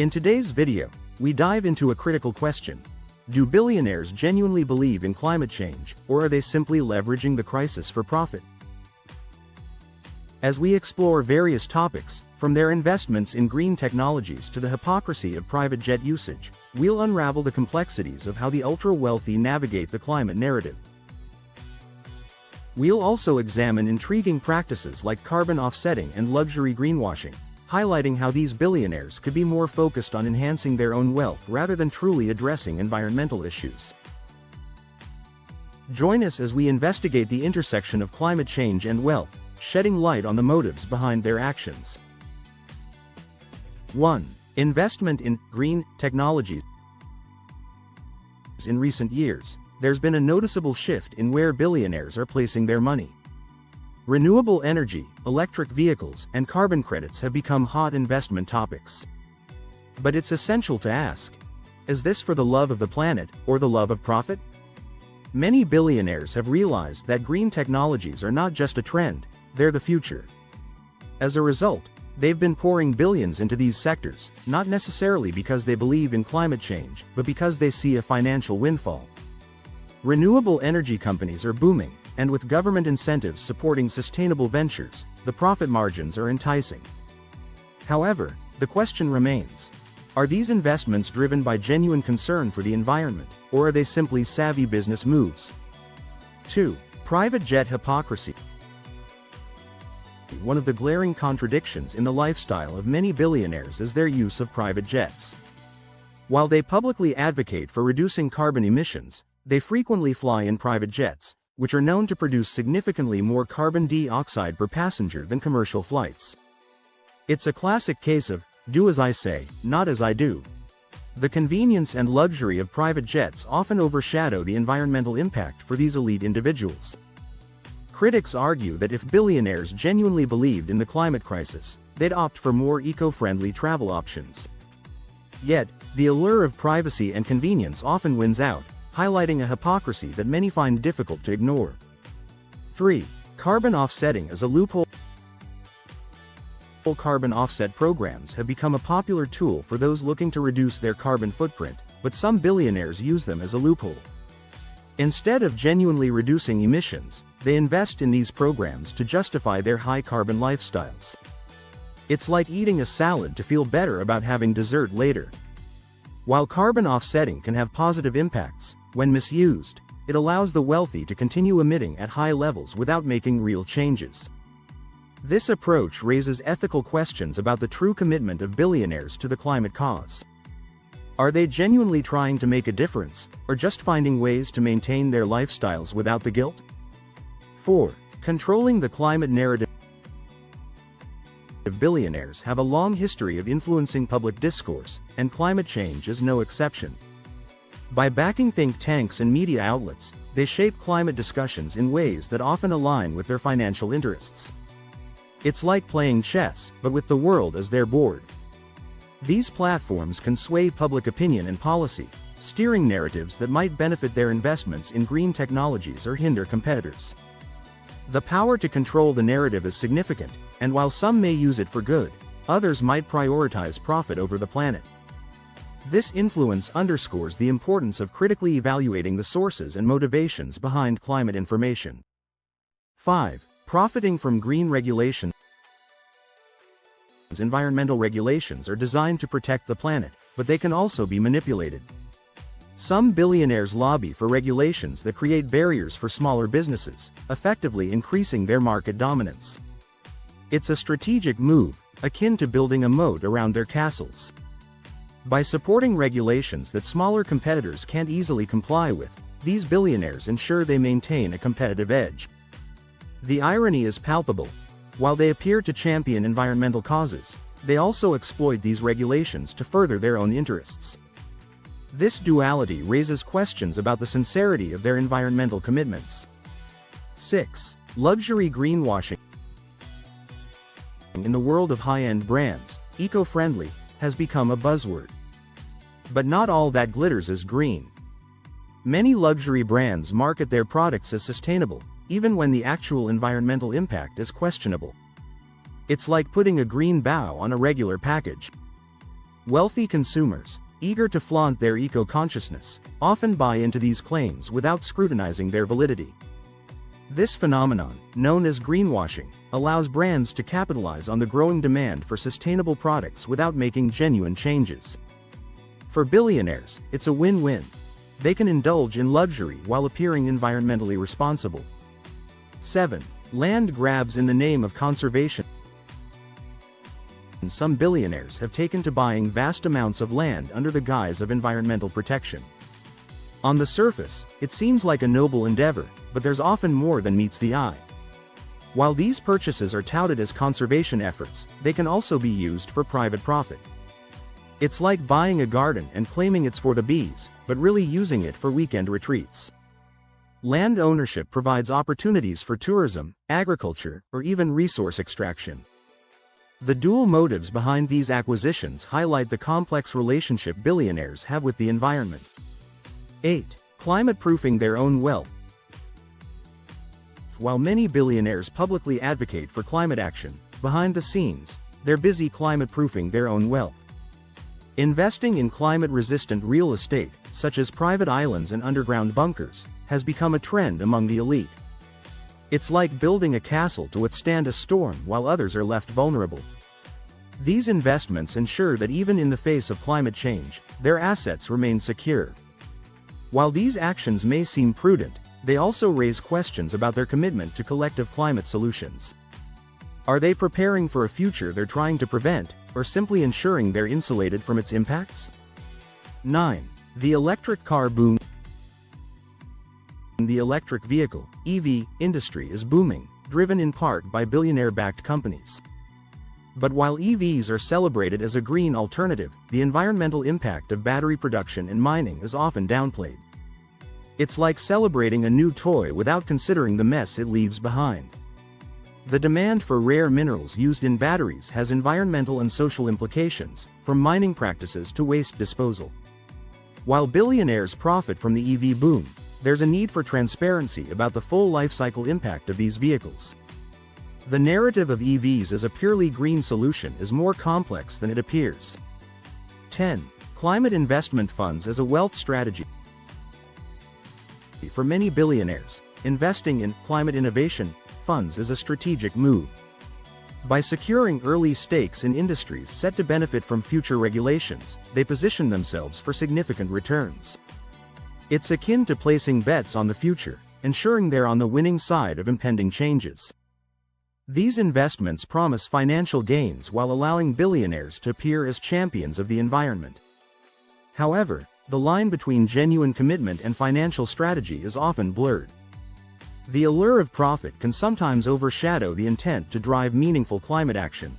In today's video, we dive into a critical question. Do billionaires genuinely believe in climate change, or are they simply leveraging the crisis for profit? As we explore various topics, from their investments in green technologies to the hypocrisy of private jet usage, we'll unravel the complexities of how the ultra-wealthy navigate the climate narrative. We'll also examine intriguing practices like carbon offsetting and luxury greenwashing, highlighting how these billionaires could be more focused on enhancing their own wealth rather than truly addressing environmental issues. Join us as we investigate the intersection of climate change and wealth, shedding light on the motives behind their actions. 1. Investment in green technologies. In recent years, there's been a noticeable shift in where billionaires are placing their money. Renewable energy, electric vehicles, and carbon credits have become hot investment topics. But it's essential to ask, is this for the love of the planet, or the love of profit? Many billionaires have realized that green technologies are not just a trend, they're the future. As a result, they've been pouring billions into these sectors, not necessarily because they believe in climate change, but because they see a financial windfall. Renewable energy companies are booming, and with government incentives supporting sustainable ventures, the profit margins are enticing. However, the question remains, are these investments driven by genuine concern for the environment, or are they simply savvy business moves? 2. Private jet hypocrisy. One of the glaring contradictions in the lifestyle of many billionaires is their use of private jets. While they publicly advocate for reducing carbon emissions, they frequently fly in private jets, which are known to produce significantly more carbon dioxide per passenger than commercial flights. It's a classic case of, do as I say, not as I do. The convenience and luxury of private jets often overshadow the environmental impact for these elite individuals. Critics argue that if billionaires genuinely believed in the climate crisis, they'd opt for more eco-friendly travel options. Yet, the allure of privacy and convenience often wins out, highlighting a hypocrisy that many find difficult to ignore. 3. Carbon offsetting as a loophole. Carbon offset programs have become a popular tool for those looking to reduce their carbon footprint, but some billionaires use them as a loophole. Instead of genuinely reducing emissions, they invest in these programs to justify their high-carbon lifestyles. It's like eating a salad to feel better about having dessert later. While carbon offsetting can have positive impacts, when misused, it allows the wealthy to continue emitting at high levels without making real changes. This approach raises ethical questions about the true commitment of billionaires to the climate cause. Are they genuinely trying to make a difference, or just finding ways to maintain their lifestyles without the guilt? 4. Controlling the climate narrative. Billionaires have a long history of influencing public discourse, and climate change is no exception. By backing think tanks and media outlets, they shape climate discussions in ways that often align with their financial interests. It's like playing chess, but with the world as their board. These platforms can sway public opinion and policy, steering narratives that might benefit their investments in green technologies or hinder competitors. The power to control the narrative is significant, and while some may use it for good, others might prioritize profit over the planet. This influence underscores the importance of critically evaluating the sources and motivations behind climate information. 5. Profiting from green regulations. Environmental regulations are designed to protect the planet, but they can also be manipulated. Some billionaires lobby for regulations that create barriers for smaller businesses, effectively increasing their market dominance. It's a strategic move, akin to building a moat around their castles. By supporting regulations that smaller competitors can't easily comply with, these billionaires ensure they maintain a competitive edge. The irony is palpable. While they appear to champion environmental causes, they also exploit these regulations to further their own interests. This duality raises questions about the sincerity of their environmental commitments. 6. Luxury greenwashing. In the world of high-end brands, eco-friendly has become a buzzword. But not all that glitters is green. Many luxury brands market their products as sustainable, even when the actual environmental impact is questionable. It's like putting a green bow on a regular package. Wealthy consumers, eager to flaunt their eco-consciousness, often buy into these claims without scrutinizing their validity. This phenomenon, known as greenwashing, allows brands to capitalize on the growing demand for sustainable products without making genuine changes. For billionaires, it's a win-win. They can indulge in luxury while appearing environmentally responsible. 7. Land grabs in the name of conservation. Some billionaires have taken to buying vast amounts of land under the guise of environmental protection. On the surface, it seems like a noble endeavor, but there's often more than meets the eye. While these purchases are touted as conservation efforts, they can also be used for private profit. It's like buying a garden and claiming it's for the bees, but really using it for weekend retreats. Land ownership provides opportunities for tourism, agriculture, or even resource extraction. The dual motives behind these acquisitions highlight the complex relationship billionaires have with the environment. 8. Climate-proofing their own wealth. While many billionaires publicly advocate for climate action, behind the scenes, they're busy climate-proofing their own wealth. Investing in climate-resistant real estate, such as private islands and underground bunkers, has become a trend among the elite. It's like building a castle to withstand a storm while others are left vulnerable. These investments ensure that even in the face of climate change, their assets remain secure. While these actions may seem prudent, they also raise questions about their commitment to collective climate solutions. Are they preparing for a future they're trying to prevent, or simply ensuring they're insulated from its impacts? 9. The electric car boom. The electric vehicle, EV, industry is booming, driven in part by billionaire-backed companies. But while EVs are celebrated as a green alternative, the environmental impact of battery production and mining is often downplayed. It's like celebrating a new toy without considering the mess it leaves behind. The demand for rare minerals used in batteries has environmental and social implications, from mining practices to waste disposal. While billionaires profit from the EV boom, there's a need for transparency about the full lifecycle impact of these vehicles. The narrative of EVs as a purely green solution is more complex than it appears. 10. Climate investment funds as a wealth strategy. For many billionaires, investing in climate innovation funds is a strategic move. By securing early stakes in industries set to benefit from future regulations, they position themselves for significant returns. It's akin to placing bets on the future, ensuring they're on the winning side of impending changes. These investments promise financial gains while allowing billionaires to appear as champions of the environment. However, the line between genuine commitment and financial strategy is often blurred. The allure of profit can sometimes overshadow the intent to drive meaningful climate action.